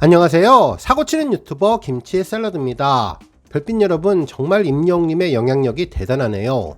안녕하세요. 사고치는 유튜버 김치의 샐러드입니다. 별빛 여러분, 정말 임영웅님의 영향력이 대단하네요.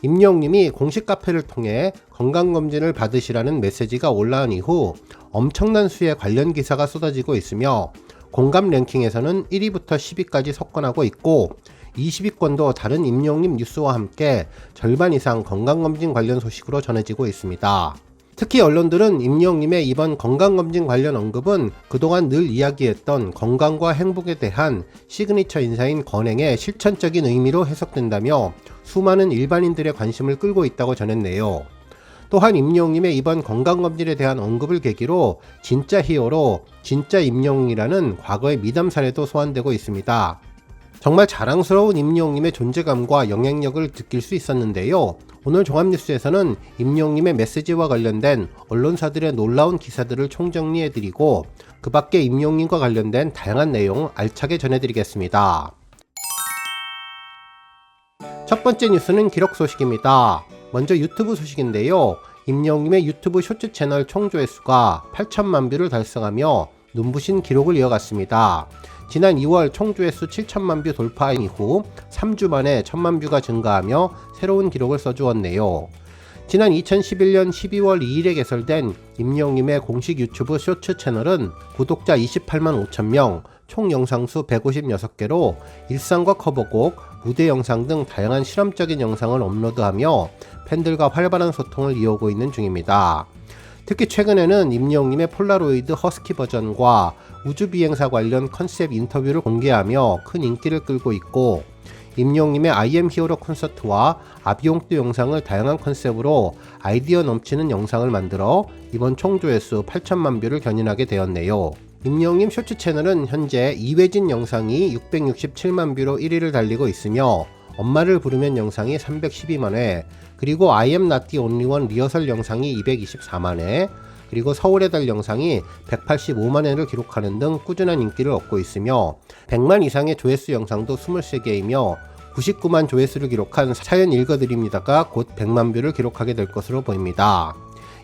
임영웅님이 공식 카페를 통해 건강검진을 받으시라는 메시지가 올라온 이후 엄청난 수의 관련 기사가 쏟아지고 있으며 공감 랭킹에서는 1위부터 10위까지 석권하고 있고 20위권도 다른 임영웅님 뉴스와 함께 절반 이상 건강검진 관련 소식으로 전해지고 있습니다. 특히 언론들은 임영웅님의 이번 건강검진 관련 언급은 그동안 늘 이야기했던 건강과 행복에 대한 시그니처 인사인 건행의 실천적인 의미로 해석된다며 수많은 일반인들의 관심을 끌고 있다고 전했네요. 또한 임영웅님의 이번 건강검진에 대한 언급을 계기로 진짜 히어로, 진짜 임영웅이라는 과거의 미담 사례도 소환되고 있습니다. 정말 자랑스러운 임영웅님의 존재감과 영향력을 느낄 수 있었는데요. 오늘 종합뉴스에서는 임영웅님의 메시지와 관련된 언론사들의 놀라운 기사들을 총정리해드리고 그 밖에 임영웅님과 관련된 다양한 내용 알차게 전해드리겠습니다. 첫 번째 뉴스는 기록 소식입니다. 먼저 유튜브 소식인데요. 임영웅님의 유튜브 쇼츠 채널 총 조회수가 8천만 뷰를 달성하며 눈부신 기록을 이어갔습니다. 지난 2월 총 조회수 7천만 뷰 돌파 이후 3주 만에 1000만 뷰가 증가하며 새로운 기록을 써주었네요. 지난 2011년 12월 2일에 개설된 임영웅님의 공식 유튜브 쇼츠 채널은 구독자 28만 5천명, 총 영상수 156개로 일상과 커버곡, 무대 영상 등 다양한 실험적인 영상을 업로드하며 팬들과 활발한 소통을 이어오고 있는 중입니다. 특히 최근에는 임영웅님의 폴라로이드 허스키 버전과 우주비행사 관련 컨셉 인터뷰를 공개하며 큰 인기를 끌고 있고 임영웅님의 I am 히어로 콘서트와 아비용뚜 영상을 다양한 컨셉으로 아이디어 넘치는 영상을 만들어 이번 총 조회수 8천만 뷰를 견인하게 되었네요. 임영웅님 쇼츠 채널은 현재 이회진 영상이 667만 뷰로 1위를 달리고 있으며 엄마를 부르면 영상이 312만회, 그리고 I am not the only one 리허설 영상이 224만회, 그리고 서울의 달 영상이 185만회를 기록하는 등 꾸준한 인기를 얻고 있으며 100만 이상의 조회수 영상도 23개이며 99만 조회수를 기록한 사연 읽어드립니다가 곧 100만 뷰를 기록하게 될 것으로 보입니다.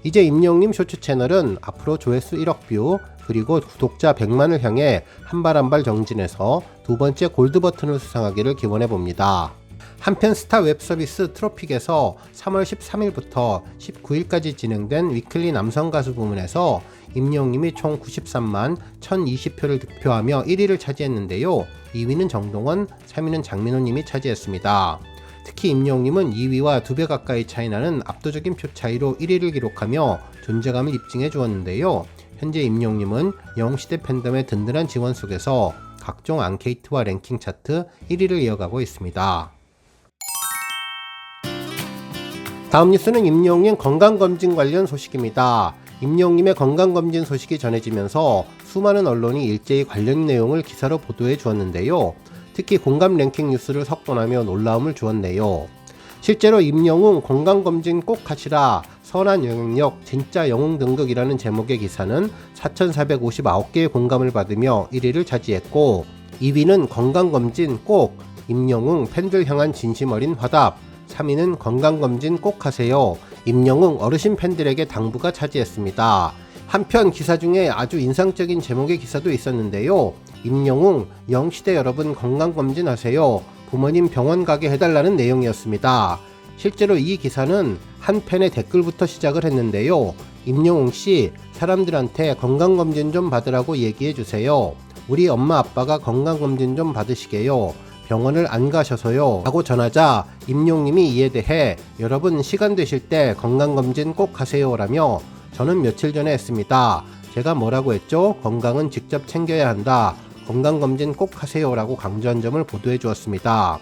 이제 임영웅님 쇼츠 채널은 앞으로 조회수 1억 뷰, 그리고 구독자 100만을 향해 한 발 한 발 정진해서 두 번째 골드 버튼을 수상하기를 기원해봅니다. 한편 스타 웹서비스 트로픽에서 3월 13일부터 19일까지 진행된 위클리 남성 가수 부문에서 임영웅님이 총 93만 1020표를 득표하며 1위를 차지했는데요. 2위는 정동원, 3위는 장민호님이 차지했습니다. 특히 임영웅님은 2위와 2배 가까이 차이나는 압도적인 표 차이로 1위를 기록하며 존재감을 입증해 주었는데요. 현재 임영웅님은 영웅시대 팬덤의 든든한 지원 속에서 각종 앙케이트와 랭킹 차트 1위를 이어가고 있습니다. 다음 뉴스는 임영웅님 건강검진 관련 소식입니다. 임영웅님의 건강검진 소식이 전해지면서 수많은 언론이 일제히 관련 내용을 기사로 보도해 주었는데요. 특히 공감 랭킹 뉴스를 석권하며 놀라움을 주었네요. 실제로 임영웅 건강검진 꼭 하시라, 선한 영향력, 진짜 영웅 등극이라는 제목의 기사는 4,459개의 공감을 받으며 1위를 차지했고 2위는 건강검진 꼭, 임영웅 팬들 향한 진심 어린 화답, 3위는 건강검진 꼭 하세요, 임영웅 어르신 팬들에게 당부가 차지했습니다. 한편 기사 중에 아주 인상적인 제목의 기사도 있었는데요. 임영웅, 영시대 여러분 건강검진 하세요, 부모님 병원 가게 해달라는 내용이었습니다. 실제로 이 기사는 한 팬의 댓글부터 시작을 했는데요. 임영웅씨, 사람들한테 건강검진 좀 받으라고 얘기해주세요. 우리 엄마 아빠가 건강검진 좀 받으시게요. 병원을 안 가셔서요 라고 전하자 임영웅님이 이에 대해 여러분 시간 되실 때 건강검진 꼭 하세요 라며 저는 며칠 전에 했습니다. 제가 뭐라고 했죠? 건강은 직접 챙겨야 한다. 건강검진 꼭 하세요 라고 강조한 점을 보도해 주었습니다.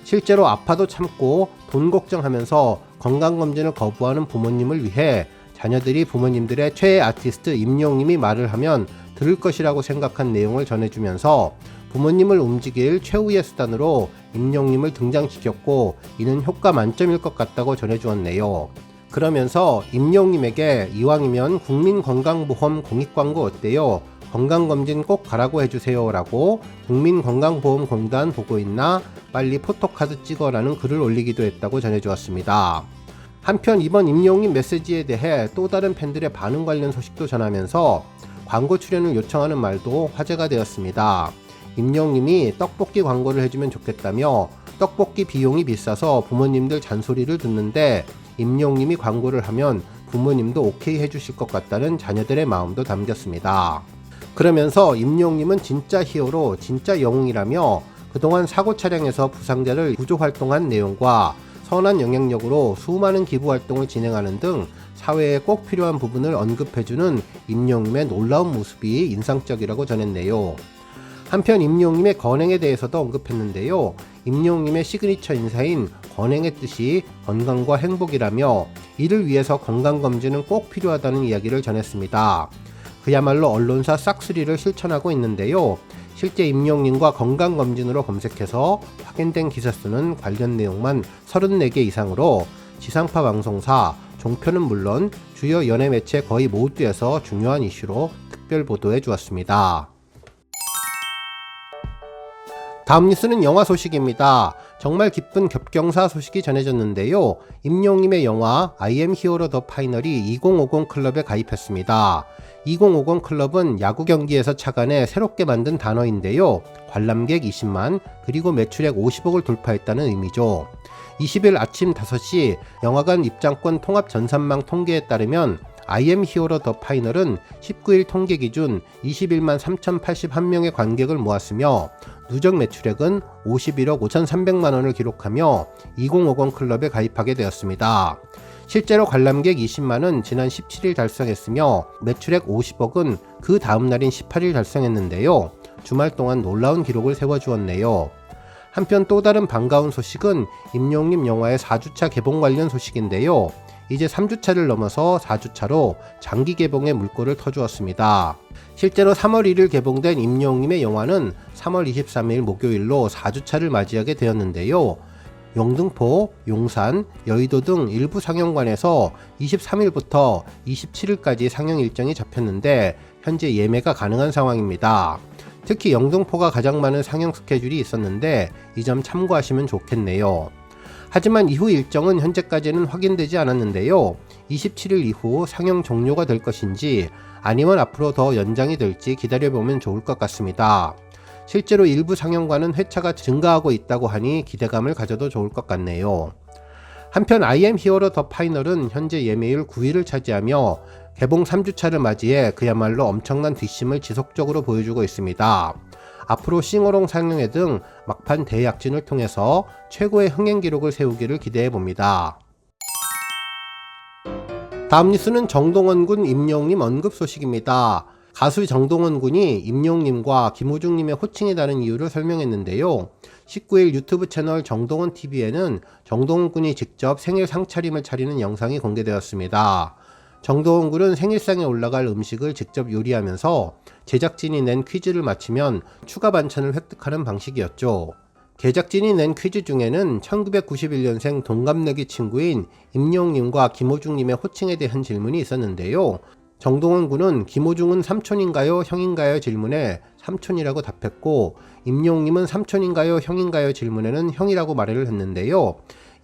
실제로 아파도 참고 돈 걱정하면서 건강검진을 거부하는 부모님을 위해 자녀들이 부모님들의 최애 아티스트 임영웅님이 말을 하면 들을 것이라고 생각한 내용을 전해주면서 부모님을 움직일 최후의 수단으로 임영웅님을 등장시켰고 이는 효과 만점일 것 같다고 전해주었네요. 그러면서 임영웅님에게 이왕이면 국민건강보험 공익광고 어때요? 건강검진 꼭 가라고 해주세요 라고 국민건강보험공단 보고 있나? 빨리 포토카드 찍어라는 글을 올리기도 했다고 전해주었습니다. 한편 이번 임영웅님 메시지에 대해 또 다른 팬들의 반응 관련 소식도 전하면서 광고 출연을 요청하는 말도 화제가 되었습니다. 임영님이 떡볶이 광고를 해주면 좋겠다며 떡볶이 비용이 비싸서 부모님들 잔소리를 듣는데 임영님이 광고를 하면 부모님도 오케이 해주실 것 같다는 자녀들의 마음도 담겼습니다. 그러면서 임영님은 진짜 히어로, 진짜 영웅이라며 그동안 사고 차량에서 부상자를 구조 활동한 내용과 선한 영향력으로 수많은 기부 활동을 진행하는 등 사회에 꼭 필요한 부분을 언급해주는 임영님의 놀라운 모습이 인상적이라고 전했네요. 한편 임영님의 건행에 대해서도 언급했는데요. 임영님의 시그니처 인사인 건행의 뜻이 건강과 행복이라며 이를 위해서 건강검진은 꼭 필요하다는 이야기를 전했습니다. 그야말로 언론사 싹쓸이를 실천하고 있는데요. 실제 임영님과 건강검진으로 검색해서 확인된 기사 수는 관련 내용만 34개 이상으로 지상파 방송사, 종편은 물론 주요 연예 매체 거의 모두에서 중요한 이슈로 특별 보도해 주었습니다. 다음 뉴스는 영화 소식입니다. 정말 기쁜 겹경사 소식이 전해졌는데요. 임영님의 영화 I am hero the final이 2050 클럽에 가입했습니다. 2050 클럽은 야구 경기에서 착안해 새롭게 만든 단어인데요. 관람객 20만 그리고 매출액 50억을 돌파했다는 의미죠. 20일 아침 5시 영화관 입장권 통합 전산망 통계에 따르면 I am hero the final은 19일 통계 기준 21만 3,081명의 관객을 모았으며 누적 매출액은 51억 5,300만원을 기록하며 2050 클럽에 가입하게 되었습니다. 실제로 관람객 20만은 지난 17일 달성했으며 매출액 50억은 그 다음 날인 18일 달성했는데요. 주말 동안 놀라운 기록을 세워주었네요. 한편 또 다른 반가운 소식은 임영님 영화의 4주차 개봉 관련 소식인데요. 이제 3주차를 넘어서 4주차로 장기 개봉의 물꼬를 터주었습니다. 실제로 3월 1일 개봉된 임영님의 영화는 3월 23일 목요일로 4주차를 맞이하게 되었는데요. 영등포, 용산, 여의도 등 일부 상영관에서 23일부터 27일까지 상영 일정이 잡혔는데 현재 예매가 가능한 상황입니다. 특히 영등포가 가장 많은 상영 스케줄이 있었는데 이 점 참고하시면 좋겠네요. 하지만 이후 일정은 현재까지는 확인되지 않았는데요. 27일 이후 상영 종료가 될 것인지 아니면 앞으로 더 연장이 될지 기다려보면 좋을 것 같습니다. 실제로 일부 상영관은 회차가 증가하고 있다고 하니 기대감을 가져도 좋을 것 같네요. 한편 I am hero the final은 현재 예매율 9위를 차지하며 개봉 3주차를 맞이해 그야말로 엄청난 뒷심을 지속적으로 보여주고 있습니다. 앞으로 싱어롱 상영회 등 막판 대약진을 통해서 최고의 흥행 기록을 세우기를 기대해봅니다. 다음 뉴스는 정동원 군 임영님 언급 소식입니다. 가수 정동원 군이 임영님과 김호중님의 호칭이 다른 이유를 설명했는데요. 19일 유튜브 채널 정동원TV에는 정동원 군이 직접 생일 상차림을 차리는 영상이 공개되었습니다. 정동원 군은 생일상에 올라갈 음식을 직접 요리하면서 제작진이 낸 퀴즈를 맞히면 추가 반찬을 획득하는 방식이었죠. 제작진이 낸 퀴즈 중에는 1991년생 동갑내기 친구인 임영님과 김호중님의 호칭에 대한 질문이 있었는데요. 정동원 군은 김호중은 삼촌인가요 형인가요 질문에 삼촌이라고 답했고 임영님은 삼촌인가요 형인가요 질문에는 형이라고 말을 했는데요.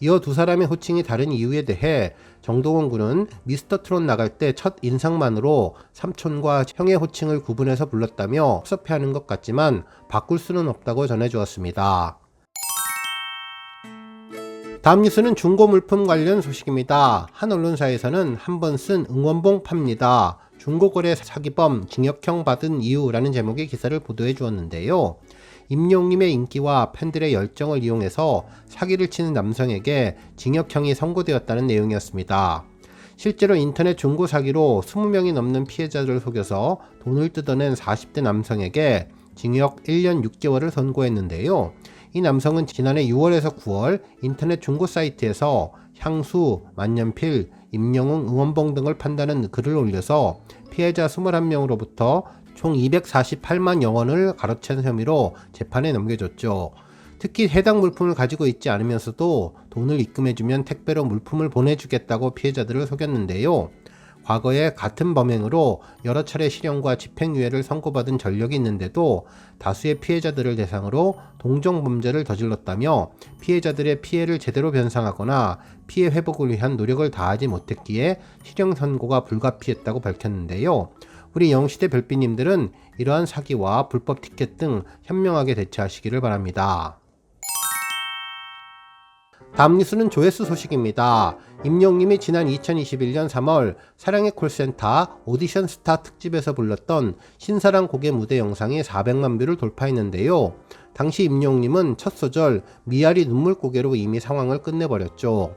이어 두 사람의 호칭이 다른 이유에 대해 정동원 군은 미스터 트롯 나갈 때 첫 인상만으로 삼촌과 형의 호칭을 구분해서 불렀다며 섭섭해하는 것 같지만 바꿀 수는 없다고 전해주었습니다. 다음 뉴스는 중고 물품 관련 소식입니다. 한 언론사에서는 한 번 쓴 응원봉 팝니다. 중고거래 사기범 징역형 받은 이유라는 제목의 기사를 보도해 주었는데요. 임영님의 인기와 팬들의 열정을 이용해서 사기를 치는 남성에게 징역형이 선고되었다는 내용이었습니다. 실제로 인터넷 중고 사기로 20명이 넘는 피해자를 속여서 돈을 뜯어낸 40대 남성에게 징역 1년 6개월을 선고했는데요. 이 남성은 지난해 6월에서 9월 인터넷 중고 사이트에서 향수, 만년필, 임영웅 응원봉 등을 판다는 글을 올려서 피해자 21명으로부터 총 248만 영원을 가로챈 혐의로 재판에 넘겨졌죠. 특히 해당 물품을 가지고 있지 않으면서도 돈을 입금해주면 택배로 물품을 보내주겠다고 피해자들을 속였는데요. 과거에 같은 범행으로 여러 차례 실형과 집행유예를 선고받은 전력이 있는데도 다수의 피해자들을 대상으로 동종범죄를 저질렀다며 피해자들의 피해를 제대로 변상하거나 피해 회복을 위한 노력을 다하지 못했기에 실형 선고가 불가피했다고 밝혔는데요. 우리 영시대 별빛님들은 이러한 사기와 불법 티켓 등 현명하게 대처하시기를 바랍니다. 다음 뉴스는 조회수 소식입니다. 임영님이 지난 2021년 3월 사랑의 콜센터 오디션 스타 특집에서 불렀던 신사랑 곡의 무대 영상이 400만 뷰를 돌파했는데요. 당시 임영님은 첫 소절 미아리 눈물고개로 이미 상황을 끝내버렸죠.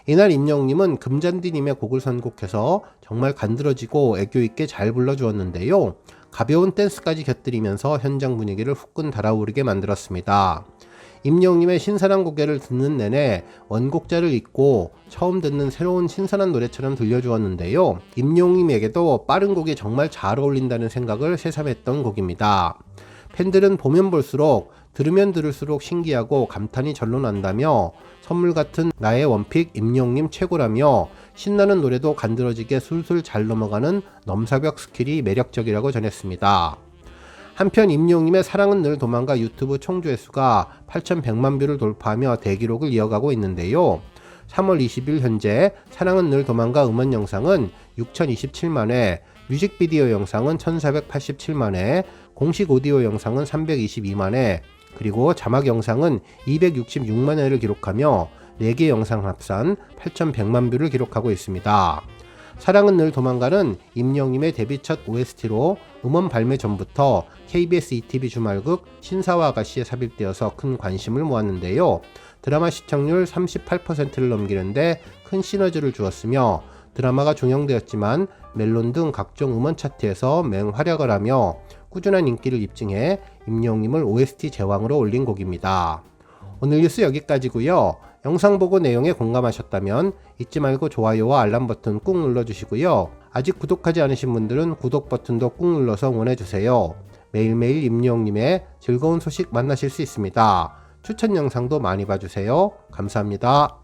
이날 임영님은 금잔디님의 곡을 선곡해서 정말 간드러지고 애교있게 잘 불러주었는데요. 가벼운 댄스까지 곁들이면서 현장 분위기를 후끈 달아오르게 만들었습니다. 임영님의 신선한 고개를 듣는 내내 원곡자를 잊고 처음 듣는 새로운 신선한 노래처럼 들려주었는데요. 임영님에게도 빠른 곡이 정말 잘 어울린다는 생각을 새삼했던 곡입니다. 팬들은 보면 볼수록 들으면 들을수록 신기하고 감탄이 절로 난다며 선물 같은 나의 원픽 임영님 최고라며 신나는 노래도 간드러지게 술술 잘 넘어가는 넘사벽 스킬이 매력적이라고 전했습니다. 한편 임영님의 사랑은 늘 도망가 유튜브 총조회수가 8,100만 뷰를 돌파하며 대기록을 이어가고 있는데요. 3월 20일 현재 사랑은 늘 도망가 음원 영상은 6,027만회, 뮤직비디오 영상은 1,487만회, 공식 오디오 영상은 322만회, 그리고 자막 영상은 266만회를 기록하며 4개 영상 합산 8,100만 뷰를 기록하고 있습니다. 사랑은 늘 도망가는 임영님의 데뷔 첫 OST로 음원 발매 전부터 KBS ETV 주말극 신사와 아가씨에 삽입되어서 큰 관심을 모았는데요. 드라마 시청률 38%를 넘기는데 큰 시너지를 주었으며 드라마가 종영되었지만 멜론 등 각종 음원 차트에서 맹활약을 하며 꾸준한 인기를 입증해 임영님을 OST 제왕으로 올린 곡입니다. 오늘 뉴스 여기까지고요. 영상 보고 내용에 공감하셨다면 잊지 말고 좋아요와 알람 버튼 꾹 눌러주시고요. 아직 구독하지 않으신 분들은 구독 버튼도 꾹 눌러서 응원해주세요. 매일매일 임영님의 즐거운 소식 만나실 수 있습니다. 추천 영상도 많이 봐주세요. 감사합니다.